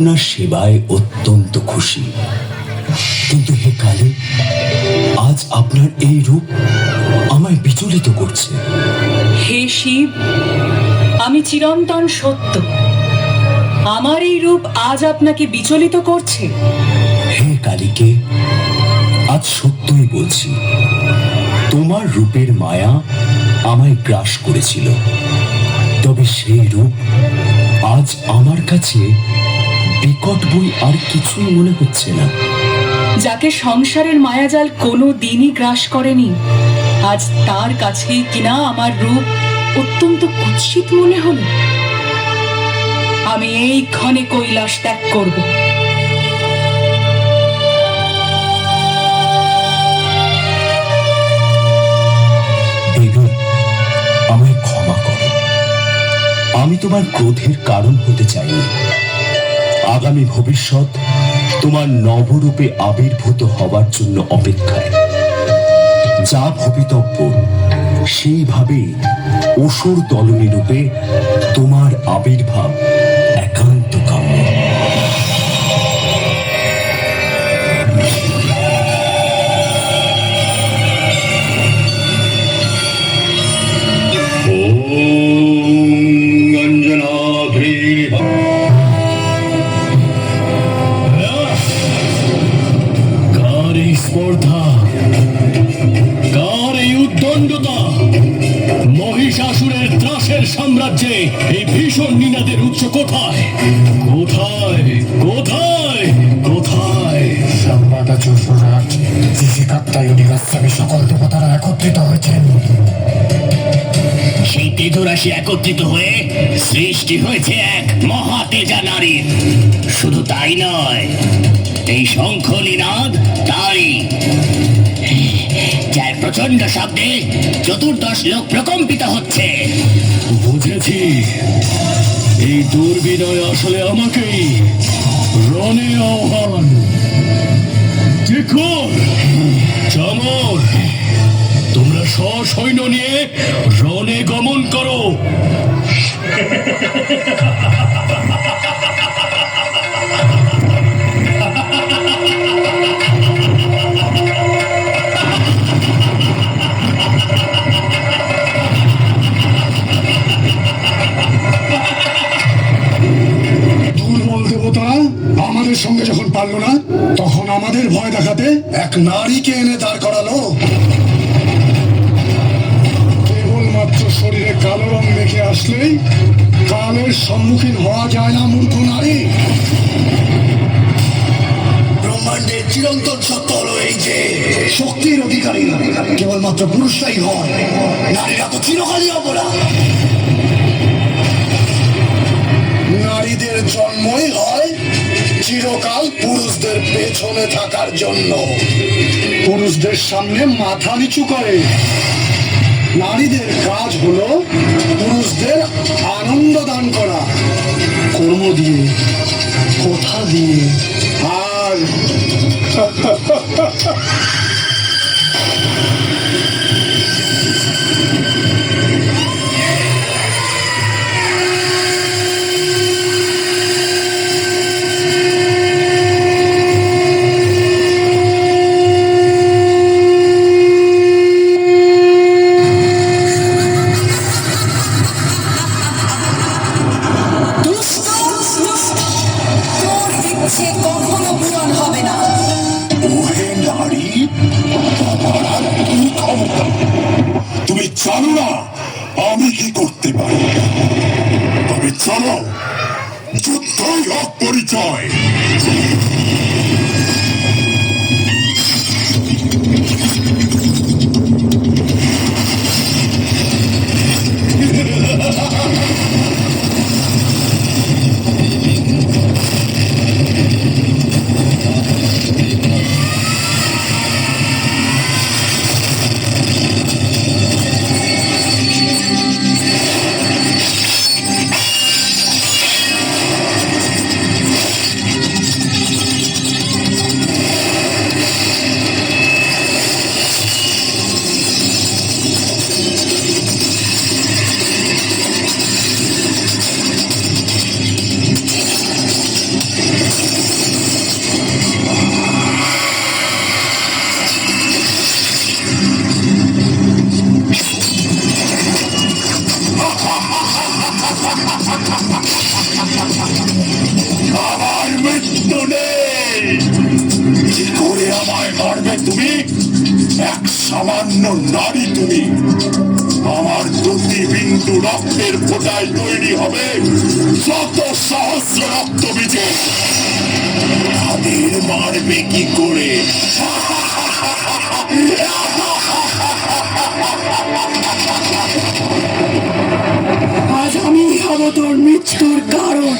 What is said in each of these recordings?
আপনার সেবায় অত্যন্ত খুশি, কিন্তু হে কালী, আজ আপনার এই রূপ আমায় বিচলিত করছে। হে শিব, আমি চিরন্তন সত্য, আমার এই রূপ আজ আপনাকে বিচলিত করছে? হে কালীকে, আজ সত্যই বলছি, তোমার রূপের মায়া আমায় গ্রাস করেছিল, তবে সেই রূপ আজ আমার কাছে বিকট বই আর কিছুই মনে হচ্ছে না। যাকে সংসারের মায়াজাল কোনো দিনই গ্রাস করেনি, আজ তার কাছেই কিনা আমার রূপ অত্যন্ত কুৎসিত মনে হলো। আমি এই ক্ষণে কৈলাস ত্যাগ করব। দেবী, আমায় ক্ষমা করো, আমি তোমার ক্রোধের কারণ হতে চাইনি। আগামী ভবিষ্যৎ তোমার নবরূপে আবির্ভূত হবার জন্য অপেক্ষায়। যা ভবিতব্য সেইভাবেই অসুর দলনী রূপে তোমার আবির্ভাব একান্ত কাম্য। মহিষাসুরের ত্রাসের সাম্রাজ্যে এই ভীষণ নিনাদের উৎস কোথায়? কোথায় কোথায় কোথায়? সংবাদাচার্য রাজ ঋষিকাত্তায়নী গোস্বামী সকল দেবতারা একত্রিত হয়েছেন। সেই তেজরাশি একত্রিত হয়ে সৃষ্টি হয়েছে এক মহা তেজা নারীর। শুধু তাই নয়, এই শঙ্খ নিনাদ তাই, যার প্রচন্ড শব্দে চতুর্দশ লোক প্রকম্পিত হচ্ছে। বুঝেছি, এই দুর্বিনয় আসলে আমাকেই রণে আহ্বান। দেখুন চামর, তোমরা সসৈন্য নিয়ে রণে গমন করো। আমাদের সঙ্গে যখন পারল না, তখন আমাদের ভয় দেখাতে এক নারীকে এনে দাঁড় করালো। কেবলমাত্র শরীরে কালো রং মেখে আসলেই কালের সম্মুখীন হওয়া যায় না মূর্খ নারী। ব্রহ্মাণ্ডের চিরন্তন সত্য হলো এই যে শক্তির অধিকারী কেবলমাত্র পুরুষরাই হয়, নারীরা তো চিরকালই অবলা। নারীদের জন্মই হয় চিরকাল পুরুষদের পেছনে থাকার জন্য, পুরুষদের সামনে মাথা নিচু করে। নারীদের কাজ হলো পুরুষদের আনন্দ দান করা, কর্ম দিয়ে, কথা দিয়ে, আর তুমি জানো না আমি কি করতে পারি, তবে চলো যুদ্ধই হোক পরিচয়। পারবে তুমি? এক সামান্য নারী তুমি। আমার প্রতি বিন্দু রক্তের ফোঁটায় তৈরি হবে শত সহস্র রক্ত বীজে। তাদের মারবে কি করে? আজ আমি হব তোর মৃত্যুর কারণ।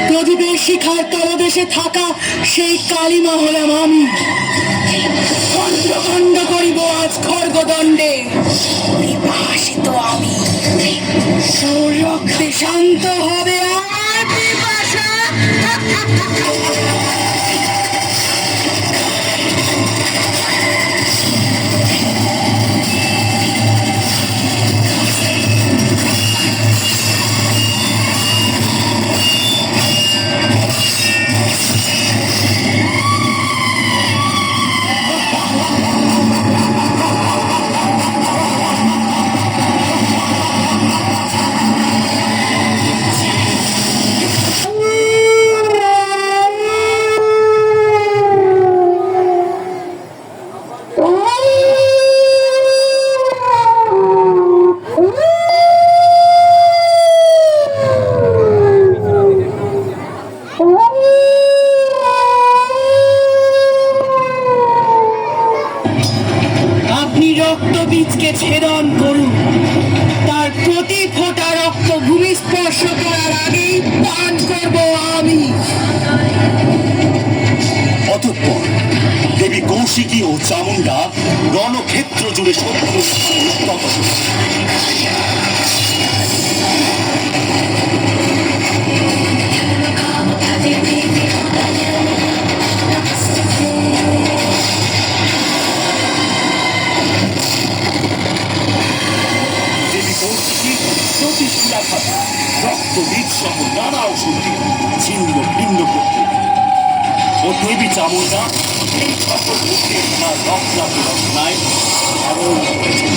প্রদীপের শিখার তলদেশে থাকা সেই কালিমা হলাম আমি। খণ্ড খণ্ড করিব আজ খড়গদণ্ডে। বিভাসিত আমি, তোর রক্তে শান্ত হবে আর পিপাসা। আপনি রক্ত বীজকে ছেদন করুন, তার প্রতি ফোঁটা রক্ত ভূমি স্পর্শ করার আগেই পান করব আমি। অতঃপর দেবী কৌশিকী ও চামুন্ডা রণক্ষেত্র জুড়ে শত্রুর স্থানে উত্তপ্ত হল। দেবী কৌশিকী প্রতি শিলাঘাত রক্ত বীজ সহ নানা ওষুধকে ছিন্ন ভিন্ন করতে ও দেবী চামুন্ডা এই সকল রূপে তার রক্তাক্ত রচনায় ধারণ করেছেন।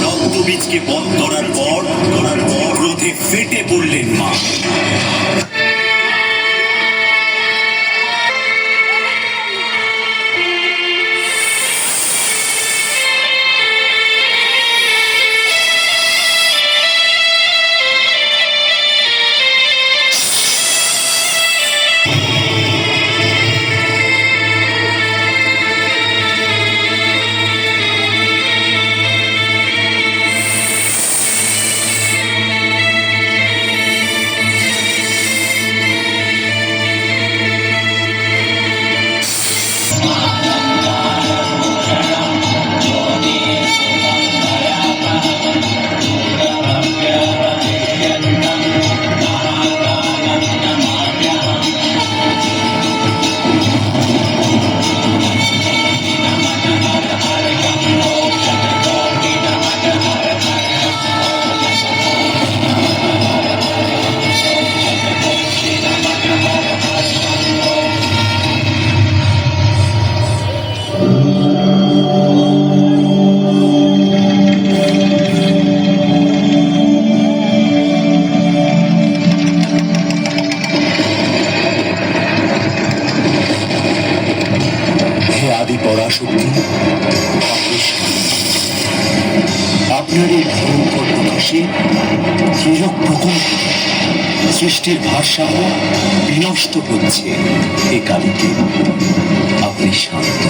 রক্তবীজকে বধ করার পর ক্রোধে ফেটে পড়লেন মা। পরাশক্তি, আপনার এই ভয়ঙ্কর প্রকাশে ত্রিলোক প্রকম্প, সৃষ্টির ভারসাম্য বিনষ্ট হচ্ছে। এ কালীকে আপনি শান্ত।